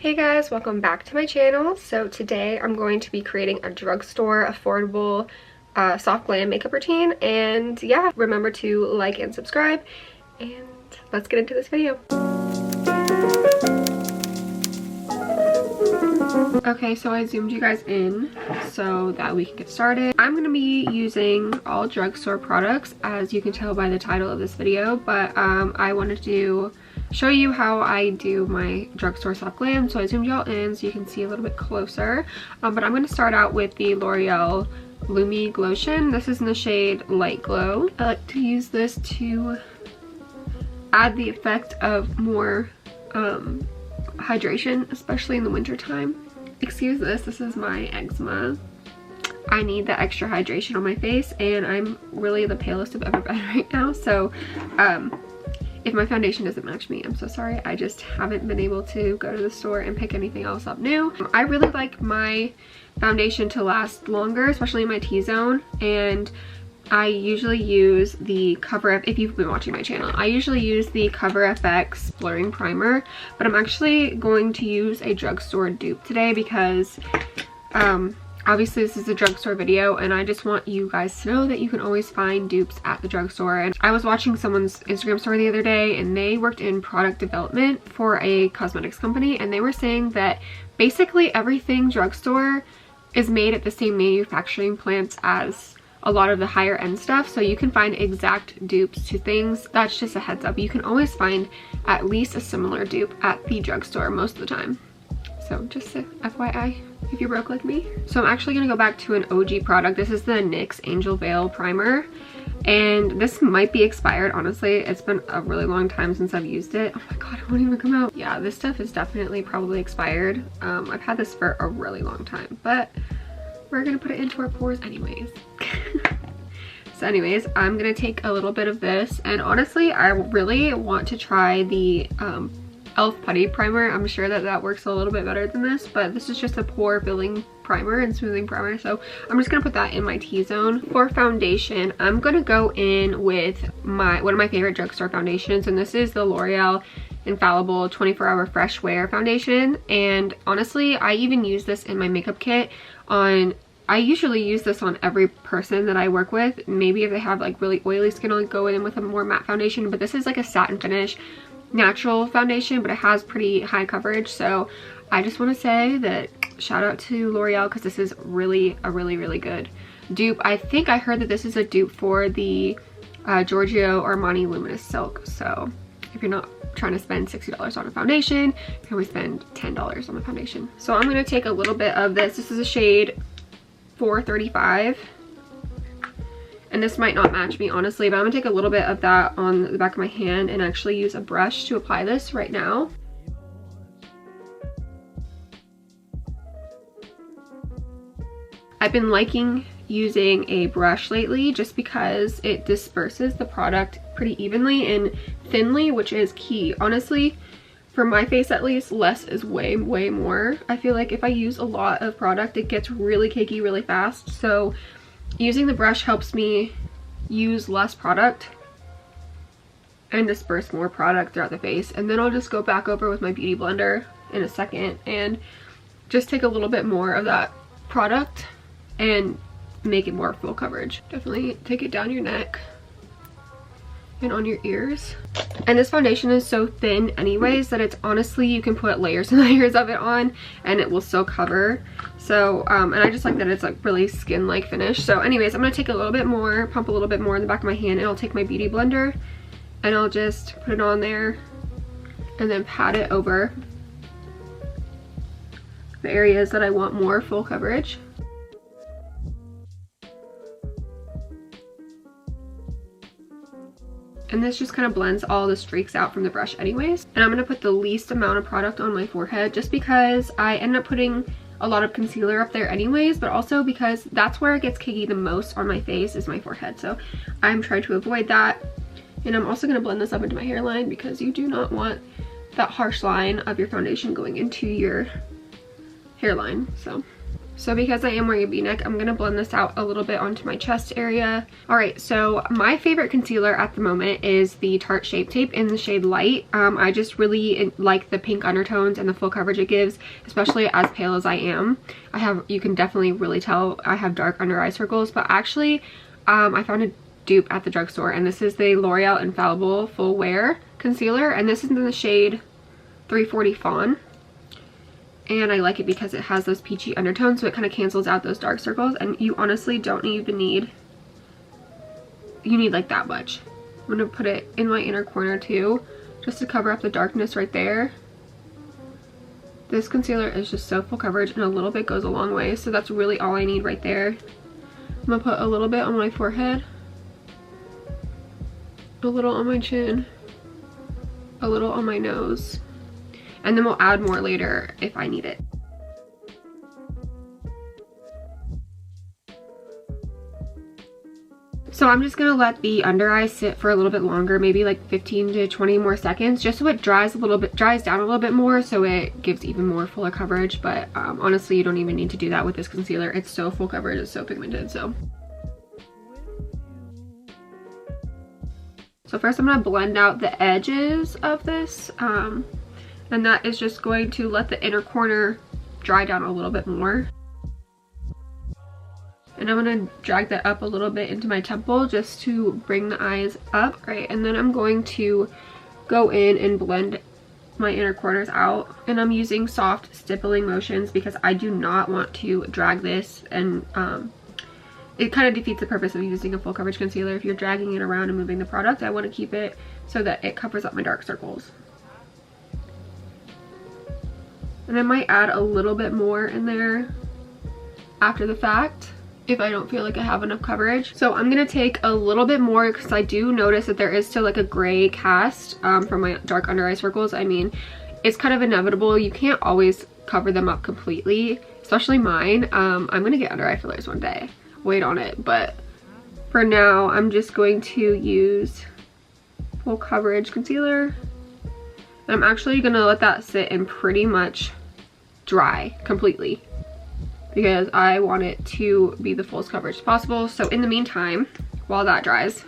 Hey guys, welcome back to my channel. So today I'm going to be creating a drugstore affordable soft glam makeup routine, and yeah, remember to like and subscribe, and let's get into this video. Okay, so I zoomed you guys in so that we can get started. I'm going to be using all drugstore products, as you can tell by the title of this video, but I wanted to show you how I do my drugstore soft glam, so I zoomed y'all in so you can see a little bit closer. But I'm going to start out with the L'Oreal Lumi Glotion. This is in the shade Light Glow. I like to use this to add the effect of more hydration, especially in the winter time. Excuse this is my eczema. I need the extra hydration on my face, and I'm really the palest I've ever been right now, so if my foundation doesn't match me, I'm so sorry. I just haven't been able to go to the store and pick anything else up new. I really like my foundation to last longer, especially in my T-zone, and I usually use the if you've been watching my channel, I usually use the Cover FX blurring primer, but I'm actually going to use a drugstore dupe today because obviously this is a drugstore video, and I just want you guys to know that you can always find dupes at the drugstore. And I was watching someone's Instagram story the other day, and they worked in product development for a cosmetics company, and they were saying that basically everything drugstore is made at the same manufacturing plants as a lot of the higher end stuff, so you can find exact dupes to things. That's just a heads up. You can always find at least a similar dupe at the drugstore most of the time. So just a FYI if you're broke like me. So I'm actually gonna go back to an OG product. This is the NYX Angel Veil Primer, and this might be expired, honestly. It's been a really long time since I've used it. Oh my god, it won't even come out. Yeah, this stuff is definitely probably expired. I've had this for a really long time, but we're gonna put it into our pores anyways. So anyways, I'm gonna take a little bit of this, and honestly I really want to try the e.l.f. Putty Primer. I'm sure that that works a little bit better than this, but this is just a pore filling primer and smoothing primer, so I'm just gonna put that in my T-zone. For foundation, I'm gonna go in with one of my favorite drugstore foundations, and this is the L'Oreal Infallible 24-Hour Fresh Wear Foundation. And honestly, I even use this in my makeup kit I usually use this on every person that I work with. Maybe if they have like really oily skin, I'll go in with a more matte foundation, but this is like a satin finish natural foundation, but it has pretty high coverage. So I just want to say that shout out to L'Oreal, because this is really a really good dupe. I think I heard that this is a dupe for the Giorgio Armani Luminous Silk. So if you're not trying to spend $60 on a foundation, you can always spend $10 on a foundation. So I'm going to take a little bit of this. This is a shade 435, and this might not match me honestly, but I'm gonna take a little bit of that on the back of my hand and actually use a brush to apply this right now. I've been liking using a brush lately just because it disperses the product pretty evenly and thinly, which is key. Honestly, for my face at least, less is way more. I feel like if I use a lot of product, it gets really cakey really fast. So using the brush helps me use less product and disperse more product throughout the face. And then I'll just go back over with my beauty blender in a second and just take a little bit more of that product and make it more full coverage. Definitely take it down your neck and on your ears. And this foundation is so thin anyways that it's honestly, you can put layers and layers of it on and it will still cover. So and I just like that it's like really skin-like finish. So anyways, I'm gonna take a little bit more, pump a little bit more in the back of my hand, and I'll take my beauty blender and I'll just put it on there and then pat it over the areas that I want more full coverage. And this just kind of blends all the streaks out from the brush anyways. And I'm going to put the least amount of product on my forehead just because I end up putting a lot of concealer up there anyways, but also because that's where it gets cakey the most on my face, is my forehead. So I'm trying to avoid that. And I'm also going to blend this up into my hairline because you do not want that harsh line of your foundation going into your hairline. So So because I am wearing a v-neck, I'm gonna blend this out a little bit onto my chest area. All right, so my favorite concealer at the moment is the Tarte Shape Tape in the shade Light. I just really like the pink undertones and the full coverage it gives, especially as pale as I am. You can definitely really tell I have dark under eye circles, but actually I found a dupe at the drugstore, and this is the L'Oreal Infallible Full Wear Concealer, and this is in the shade 340 Fawn. And I like it because it has those peachy undertones, so it kind of cancels out those dark circles, and you honestly don't even need, you need like that much. I'm gonna put it in my inner corner too, just to cover up the darkness right there. This concealer is just so full coverage, and a little bit goes a long way, so that's really all I need right there. I'm gonna put a little bit on my forehead, a little on my chin, a little on my nose, and then we'll add more later if I need it. So I'm just gonna let the under eye sit for a little bit longer, maybe like 15 to 20 more seconds, just so it dries down a little bit more, so it gives even more fuller coverage. But honestly, you don't even need to do that with this concealer. It's so full coverage, it's so pigmented. So first I'm gonna blend out the edges of this, and that is just going to let the inner corner dry down a little bit more. And I'm gonna drag that up a little bit into my temple just to bring the eyes up, right? And then I'm going to go in and blend my inner corners out. And I'm using soft stippling motions because I do not want to drag this, and it kind of defeats the purpose of using a full coverage concealer. If you're dragging it around and moving the product, I want to keep it so that it covers up my dark circles. And I might add a little bit more in there after the fact if I don't feel like I have enough coverage. So I'm gonna take a little bit more because I do notice that there is still like a gray cast from my dark under eye circles. I mean, it's kind of inevitable. You can't always cover them up completely, especially mine. I'm gonna get under eye fillers one day. Wait on it. But for now, I'm just going to use full coverage concealer. And I'm actually gonna let that sit and pretty much dry completely because I want it to be the fullest coverage possible. So in the meantime, while that dries,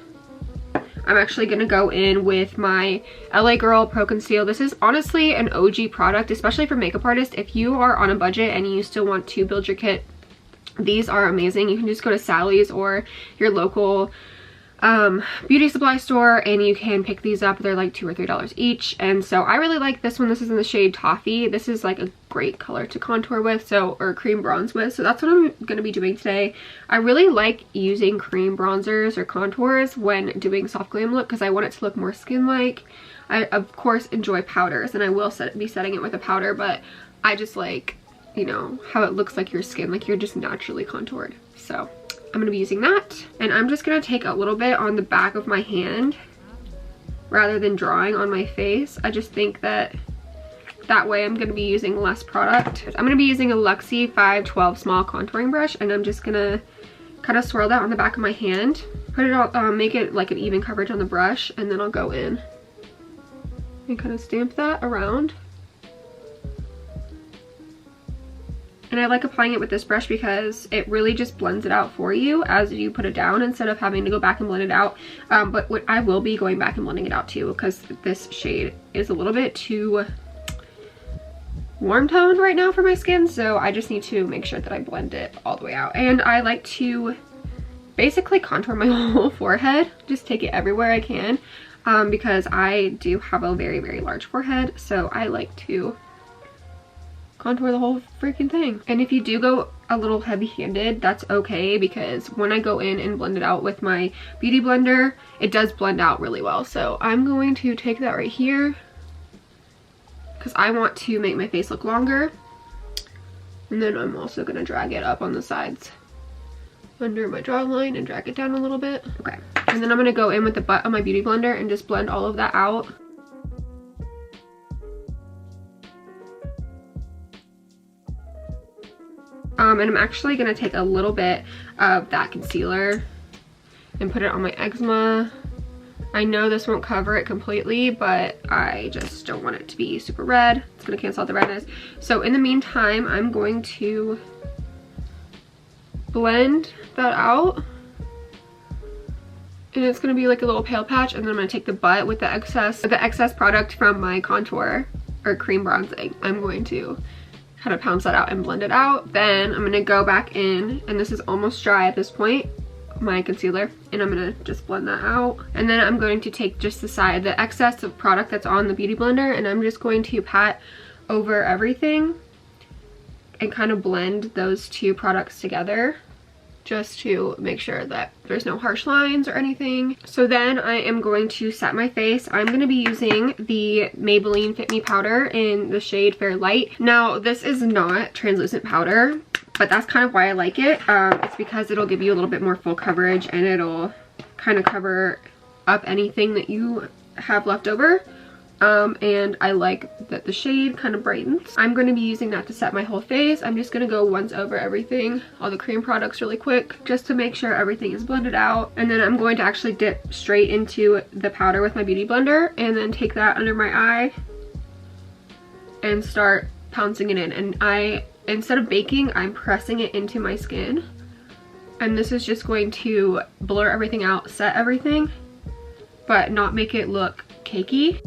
I'm actually gonna go in with my LA Girl Pro Conceal. This is honestly an OG product, especially for makeup artists. If you are on a budget and you still want to build your kit, these are amazing. You can just go to Sally's or your local beauty supply store and you can pick these up. They're like $2 or $3 each, and so I really like this one. This is in the shade Toffee. This is like a great color to contour with, or cream bronze with, so that's what I'm going to be doing today. I really like using cream bronzers or contours when doing soft glam look because I want it to look more skin-like. I of course enjoy powders, and I will be setting it with a powder, but I just like, you know, how it looks like your skin, like you're just naturally contoured. So I'm gonna be using that, and I'm just gonna take a little bit on the back of my hand rather than drawing on my face. I just think that way I'm gonna be using less product. I'm gonna be using a Luxie 512 small contouring brush, and I'm just gonna kind of swirl that on the back of my hand, put it on, make it like an even coverage on the brush, and then I'll go in and kind of stamp that around. And I like applying it with this brush because it really just blends it out for you as you put it down instead of having to go back and blend it out. But what I will be going back and blending it out too because this shade is a little bit too warm toned right now for my skin. So I just need to make sure that I blend it all the way out. And I like to basically contour my whole forehead. Just take it everywhere I can because I do have a very, very large forehead. So I like to contour the whole freaking thing. And if you do go a little heavy-handed, that's okay because when I go in and blend it out with my beauty blender, it does blend out really well. So I'm going to take that right here because I want to make my face look longer. And then I'm also going to drag it up on the sides under my jawline and drag it down a little bit. Okay, and then I'm going to go in with the butt of my beauty blender and just blend all of that out. And I'm actually going to take a little bit of that concealer and put it on my eczema. I know this won't cover it completely, but I just don't want it to be super red. It's going to cancel out the redness. So in the meantime, I'm going to blend that out. And it's gonna be like a little pale patch, and then I'm gonna take the butt with the excess product from my contour or cream bronzing. I'm going to kind of pounce that out and blend it out. Then I'm gonna go back in, and this is almost dry at this point, my concealer, and I'm gonna just blend that out. And then I'm going to take just the excess of product that's on the beauty blender, and I'm just going to pat over everything and kind of blend those two products together, just to make sure that there's no harsh lines or anything. So then I am going to set my face. I'm going to be using the Maybelline Fit Me powder in the shade Fair Light. Now, this is not translucent powder, but that's kind of why I like it. It's because it'll give you a little bit more full coverage, and it'll kind of cover up anything that you have left over. And I like that the shade kind of brightens. I'm going to be using that to set my whole face. I'm just going to go once over everything, all the cream products really quick, just to make sure everything is blended out. And then I'm going to actually dip straight into the powder with my beauty blender, and then take that under my eye and start pouncing it in. And instead of baking, I'm pressing it into my skin. And this is just going to blur everything out, set everything, but not make it look cakey.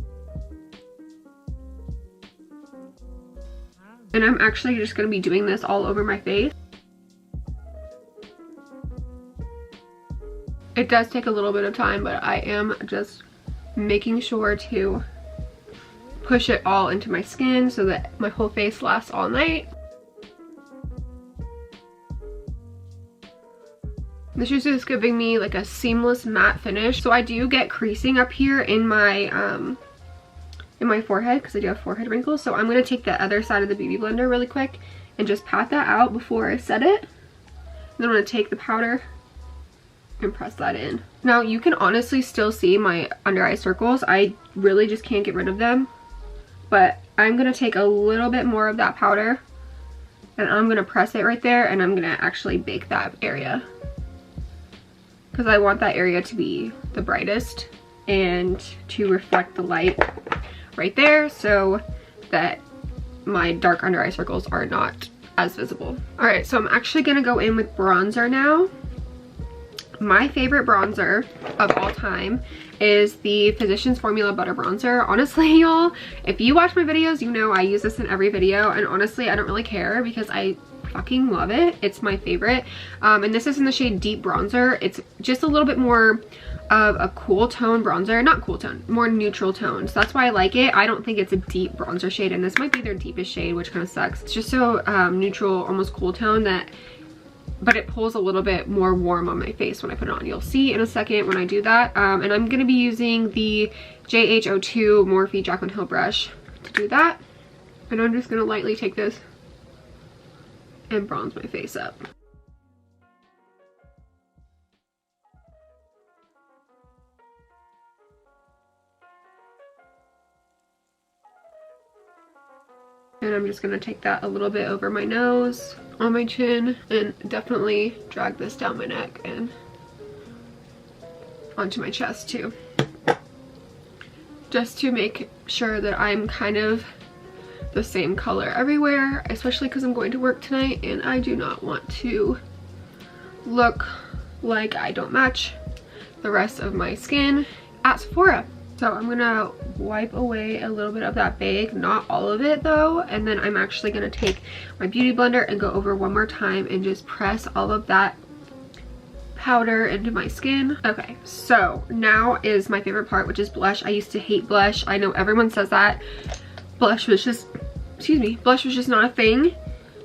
And I'm actually just going to be doing this all over my face. It does take a little bit of time, but I am just making sure to push it all into my skin so that my whole face lasts all night. This is just giving me like a seamless matte finish. So I do get creasing up here in my forehead, because I do have forehead wrinkles. So I'm going to take the other side of the beauty blender really quick and just pat that out before I set it. Then I'm going to take the powder and press that in. Now you can honestly still see my under eye circles. I really just can't get rid of them. But I'm going to take a little bit more of that powder, and I'm going to press it right there, and I'm going to actually bake that area, because I want that area to be the brightest and to reflect the light right there, so that my dark under eye circles are not as visible. All right, so I'm actually gonna go in with bronzer now. My favorite bronzer of all time is the Physicians Formula Butter Bronzer. Honestly, y'all, if you watch my videos, you know I use this in every video, and honestly, I don't really care because I fucking love it. It's my favorite. And this is in the shade Deep Bronzer. It's just a little bit more of a cool tone bronzer, not cool tone, more neutral tone. So that's why I like it. I don't think it's a deep bronzer shade, and this might be their deepest shade, which kind of sucks. It's just so neutral, almost cool tone, but it pulls a little bit more warm on my face when I put it on. You'll see in a second when I do that. And I'm gonna be using the JH02 Morphe Jaclyn Hill brush to do that. And I'm just gonna lightly take this and bronze my face up. And I'm just gonna take that a little bit over my nose, on my chin, and definitely drag this down my neck and onto my chest too. Just to make sure that I'm kind of the same color everywhere, especially because I'm going to work tonight and I do not want to look like I don't match the rest of my skin at Sephora. So I'm gonna wipe away a little bit of that bake, not all of it though, and then I'm actually gonna take my beauty blender and go over one more time and just press all of that powder into my skin. Okay, so now is my favorite part, which is blush. I used to hate blush. I know everyone says that. Blush was just, blush was just not a thing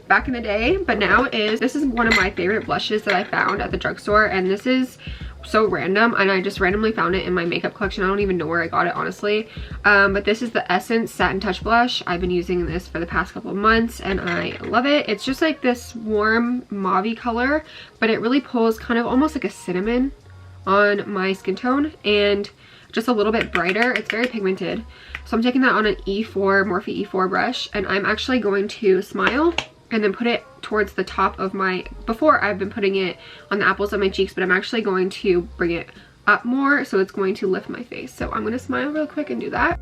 back in the day, but now it is. This is one of my favorite blushes that I found at the drugstore, and this is so random, and I just randomly found it in my makeup collection. I don't even know where I got it, honestly. But this is the Essence Satin Touch Blush. I've been using this for the past couple of months and I love it. It's just like this warm mauve color, but it really pulls kind of almost like a cinnamon on my skin tone, and just a little bit brighter. It's very pigmented. So I'm taking that on an E4, Morphe E4 brush, and I'm actually going to smile and then put it towards the top of my, before I've been putting it on the apples of my cheeks, but I'm actually going to bring it up more, so it's going to lift my face. So I'm gonna smile real quick and do that.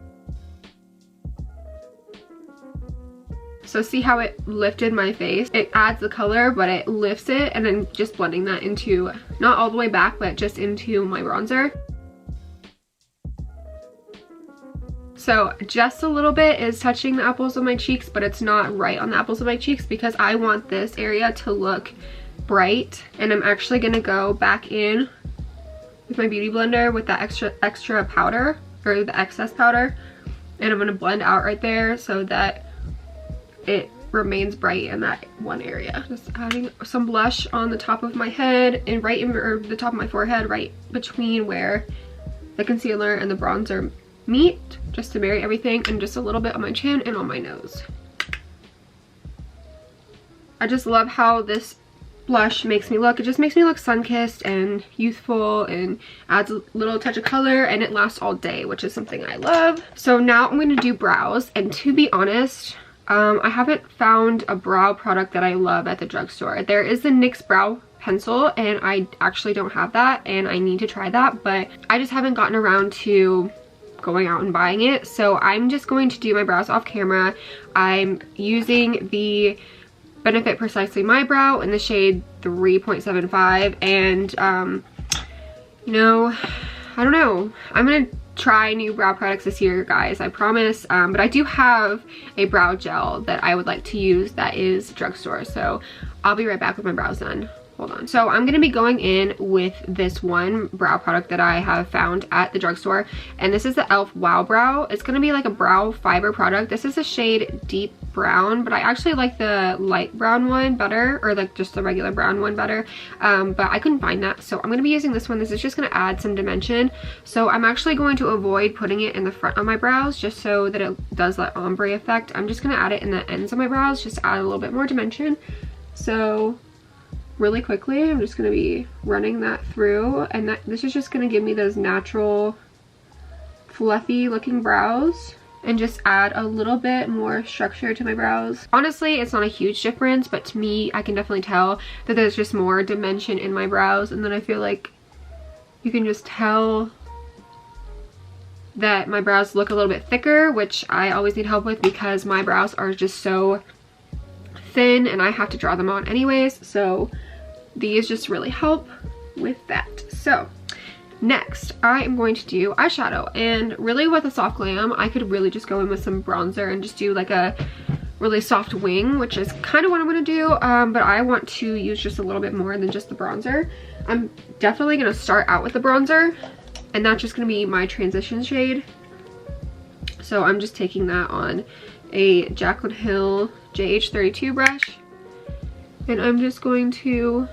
So see how it lifted my face? It adds the color, but it lifts it, and then just blending that into, not all the way back, but just into my bronzer. So just a little bit is touching the apples of my cheeks, but it's not right on the apples of my cheeks because I want this area to look bright. And I'm actually gonna go back in with my beauty blender with that extra powder, or the excess powder, and I'm gonna blend out right there so that it remains bright in that one area. Just adding some blush on the top of my head and right in, or the top of my forehead, right between where the concealer and the bronzer meet, just to marry everything, and just a little bit on my chin and on my nose. I just love how this blush makes me look. It just makes me look sun-kissed and youthful and adds a little touch of color, and it lasts all day, which is something I love. So now I'm going to do brows, and to be honest, I haven't found a brow product that I love at the drugstore. There is the NYX brow pencil, and I actually don't have that, and I need to try that, but I just haven't gotten around to going out and buying it. So I'm just going to do my brows off camera. I'm using the Benefit Precisely My Brow in the shade 3.75, and you know, I don't know, I'm gonna try new brow products this year, guys, I promise. But I do have a brow gel that I would like to use that is drugstore, so I'll be right back with my brows done. Hold on. So I'm going to be going in with this one brow product that I have found at the drugstore, and this is the e.l.f. Wow Brow. It's going to be like a brow fiber product. This is a shade deep brown, but I actually like the light brown one better, or like just the regular brown one better, but I couldn't find that, so I'm going to be using this one. This is just going to add some dimension, so I'm actually going to avoid putting it in the front of my brows just so that it does that ombre effect. I'm just going to add it in the ends of my brows just to add a little bit more dimension. So really quickly, I'm just going to be running that through, and this is just going to give me those natural fluffy looking brows and just add a little bit more structure to my brows. Honestly, it's not a huge difference, but to me, I can definitely tell that there's just more dimension in my brows, and then I feel like you can just tell that my brows look a little bit thicker, which I always need help with because my brows are just so thin and I have to draw them on anyways, so these just really help with that. So next, I am going to do eyeshadow, and really with a soft glam, I could really just go in with some bronzer and just do like a really soft wing, which is kind of what I'm going to do, but I want to use just a little bit more than just the bronzer. I'm definitely going to start out with the bronzer, and that's just going to be my transition shade. So I'm just taking that on a Jaclyn Hill JH32 brush, and I'm just going to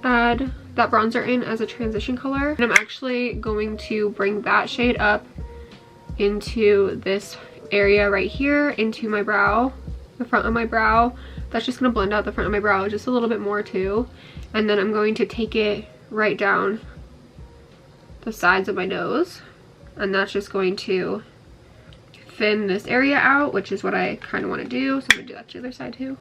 add that bronzer in as a transition color, and I'm actually going to bring that shade up into this area right here, into my brow, the front of my brow. That's just going to blend out the front of my brow just a little bit more too, and then I'm going to take it right down the sides of my nose, and that's just going to thin this area out, which is what I kind of want to do, so I'm going to do that to the other side too.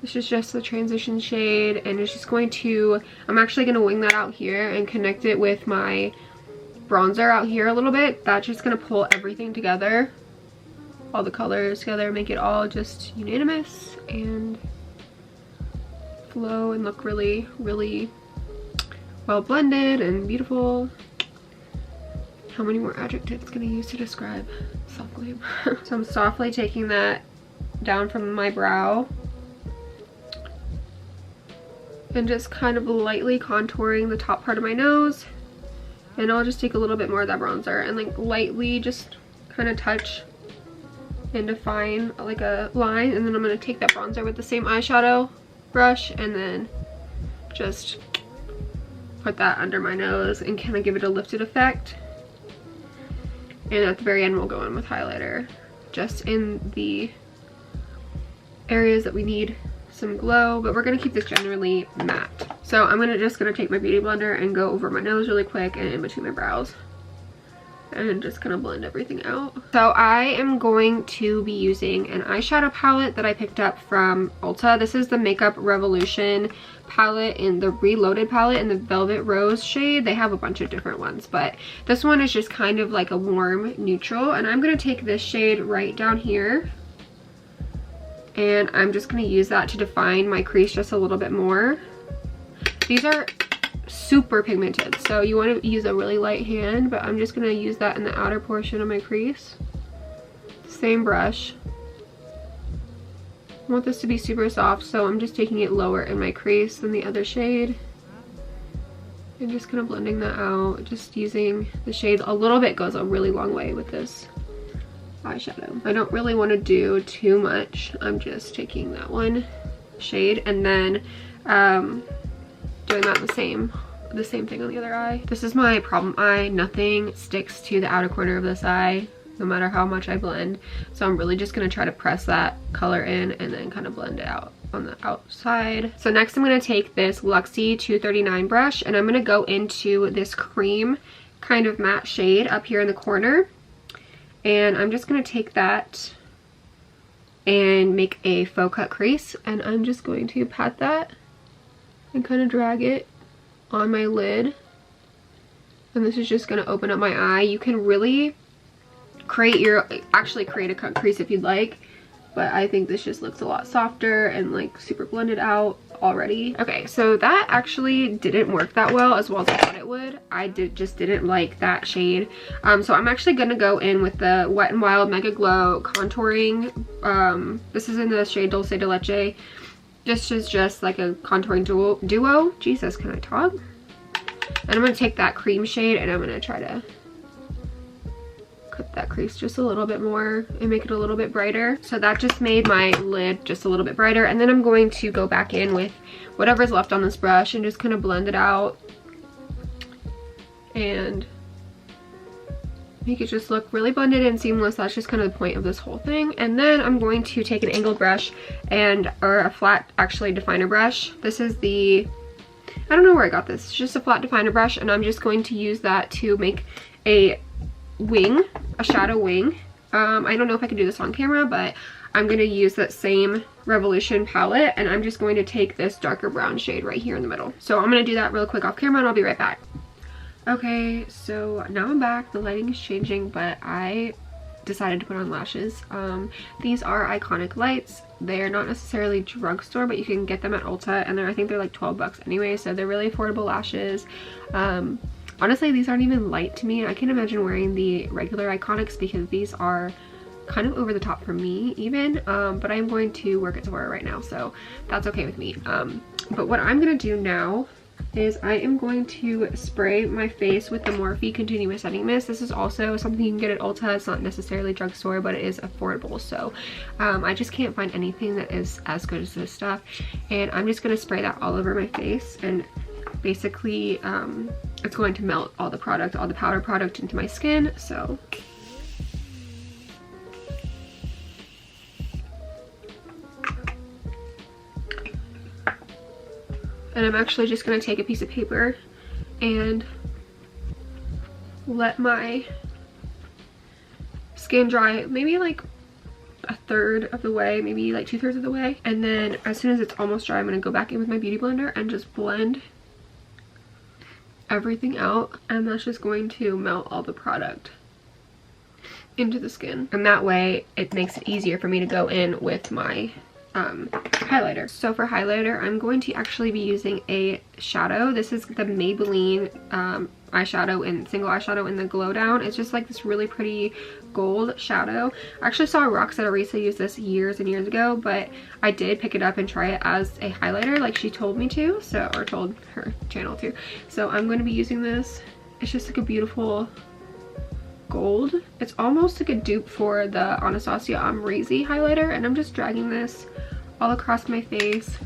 This is just the transition shade, and it's just going to, I'm actually going to wing that out here and connect it with my bronzer out here a little bit. That's just going to pull everything together, all the colors together, make it all just unanimous and flow and look really, really well blended and beautiful. How many more adjectives can I use to describe soft glam? So I'm softly taking that down from my brow and just kind of lightly contouring the top part of my nose, and I'll just take a little bit more of that bronzer and like lightly just kind of touch and define like a line, and then I'm going to take that bronzer with the same eyeshadow brush and then just put that under my nose and kind of give it a lifted effect. And at the very end we'll go in with highlighter just in the areas that we need some glow, but we're going to keep this generally matte. So I'm just going to take my beauty blender and go over my nose really quick and in between my brows. and just kind of blend everything out. So I am going to be using an eyeshadow palette that I picked up from Ulta. This is the Makeup Revolution palette in the Reloaded palette in the Velvet Rose shade. They have a bunch of different ones, but this one is just kind of like a warm neutral, and I'm going to take this shade right down here, and I'm just going to use that to define my crease just a little bit more. These are super pigmented, so you want to use a really light hand, but I'm just going to use that in the outer portion of my crease. Same brush. I want this to be super soft, so I'm just taking it lower in my crease than the other shade and just kind of blending that out. Just using the shade a little bit goes a really long way with this eyeshadow. I don't really want to do too much. I'm just taking that one shade and then doing that the same thing on the other eye. This is my problem eye. Nothing sticks to the outer corner of this eye, no matter how much I blend. So I'm really just gonna try to press that color in and then kind of blend it out on the outside. So next I'm gonna take this Luxie 239 brush, and I'm gonna go into this cream kind of matte shade up here in the corner. And I'm just gonna take that and make a faux cut crease, and I'm just going to pat that and kind of drag it on my lid, and this is just going to open up my eye. You can really actually create a cut crease if you'd like, but I think this just looks a lot softer and like super blended out already. Okay, so that actually didn't work that well as I thought it would. I just didn't like that shade. So I'm actually gonna go in with the Wet n Wild Mega Glow contouring. This is in the shade Dulce de Leche. This is just like a contouring duo. Jesus, can I talk? And I'm going to take that cream shade and I'm going to try to cut that crease just a little bit more and make it a little bit brighter. So that just made my lid just a little bit brighter. And then I'm going to go back in with whatever's left on this brush and just kind of blend it out and make it just look really blended and seamless. That's just kind of the point of this whole thing. And then I'm going to take an angled brush or a flat actually definer brush. This is the, I don't know where I got this. It's just a flat definer brush, and I'm just going to use that to make a wing, a shadow wing. I don't know if I can do this on camera, but I'm going to use that same Revolution palette, and I'm just going to take this darker brown shade right here in the middle. So I'm going to do that real quick off camera and I'll be right back. Okay, so now I'm back. The lighting is changing, but I decided to put on lashes. These are Iconic Lights. They're not necessarily drugstore, but you can get them at Ulta, and I think they're like 12 bucks anyway, so they're really affordable lashes. Honestly, these aren't even light to me. I can imagine wearing the regular Iconics because these are kind of over the top for me even, but I'm going to work at Sephora right now, so that's okay with me. But what I'm gonna do now is I am going to spray my face with the Morphe Continuous Setting Mist. This is also something you can get at Ulta. It's not necessarily drugstore, but it is affordable. So I just can't find anything that is as good as this stuff. And I'm just going to spray that all over my face. And basically it's going to melt all the product, all the powder product into my skin. So and I'm actually just going to take a piece of paper and let my skin dry maybe like a third of the way, maybe like 2/3 of the way. And then as soon as it's almost dry, I'm going to go back in with my beauty blender and just blend everything out. And that's just going to melt all the product into the skin. And that way it makes it easier for me to go in with my highlighter. So for highlighter, I'm going to actually be using a shadow. This is the Maybelline eyeshadow and single eyeshadow in the Glow Down. It's just like this really pretty gold shadow. I actually saw Roxana Arisa use this years and years ago, but I did pick it up and try it as a highlighter like she told me to, so, or told her channel to. So I'm going to be using this. It's just like a beautiful gold. It's almost like a dupe for the Anastasia Amrezy highlighter, and I'm just dragging this all across my face,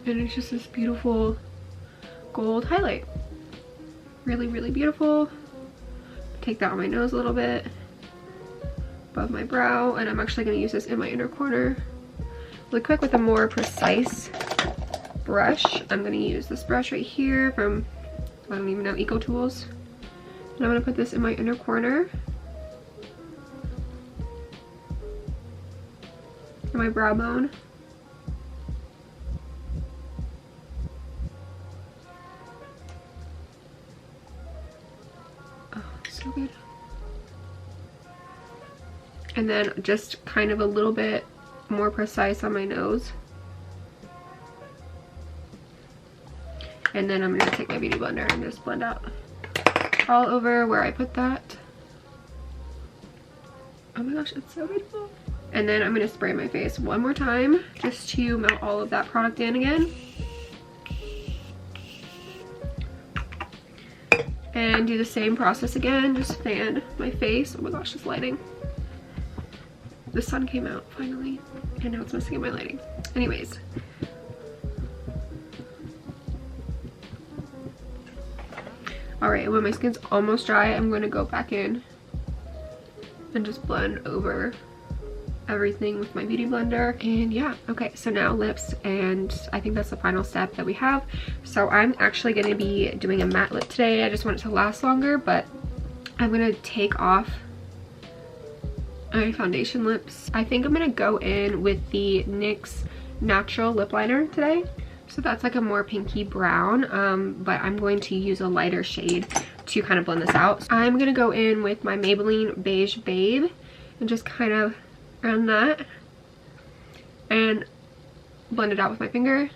and it's just this beautiful gold highlight. Really, really beautiful. Take that on my nose a little bit, above my brow, and I'm actually going to use this in my inner corner really quick with a more precise brush. I'm going to use this brush right here from, I don't even know, Eco Tools. And I'm going to put this in my inner corner. And my brow bone. Oh, so good. And then just kind of a little bit more precise on my nose. And then I'm going to take my beauty blender and just blend out all over where I put that. Oh my gosh, it's so beautiful. And then I'm going to spray my face one more time just to melt all of that product in again. And do the same process again, just fan my face. Oh my gosh, this lighting. The sun came out finally, and now it's messing up my lighting. Anyways. Alright, when my skin's almost dry, I'm going to go back in and just blend over everything with my beauty blender. And yeah, okay, so now lips, and I think that's the final step that we have. So I'm actually going to be doing a matte lip today. I just want it to last longer, but I'm going to take off my foundation lips. I think I'm going to go in with the NYX Natural Lip Liner today. So that's like a more pinky brown, but I'm going to use a lighter shade to kind of blend this out. So I'm going to go in with my Maybelline Beige Babe and just kind of around that and blend it out with my finger.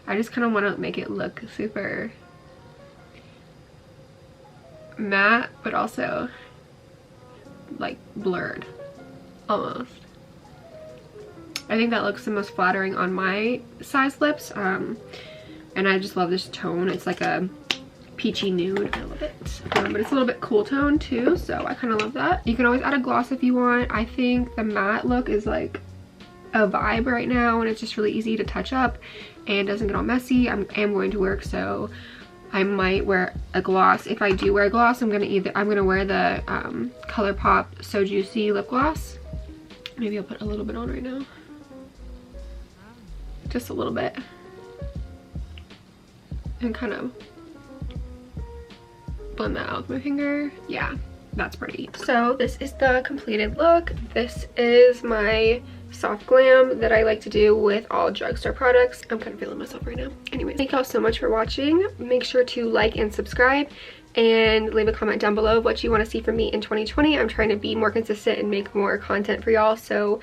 I just kind of want to make it look super matte, but also like blurred almost. I think that looks the most flattering on my size lips, and I just love this tone. It's like a peachy nude. I love it, but it's a little bit cool tone too, so I kind of love that. You can always add a gloss if you want. I think the matte look is like a vibe right now, and it's just really easy to touch up and doesn't get all messy. I am going to work, so I might wear a gloss. If I do wear a gloss, I'm gonna wear the ColourPop So Juicy lip gloss. Maybe I'll put a little bit on right now. Just a little bit. And kind of blend that out with my finger. Yeah, that's pretty. So this is the completed look. This is my soft glam that I like to do with all drugstore products. I'm kind of feeling myself right now. Anyway, thank y'all so much for watching. Make sure to like and subscribe and leave a comment down below of what you want to see from me in 2020. I'm trying to be more consistent and make more content for y'all. So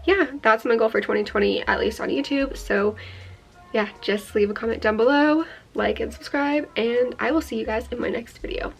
yeah, that's my goal for 2020, at least on YouTube. So yeah, just leave a comment down below, like and subscribe, and I will see you guys in my next video.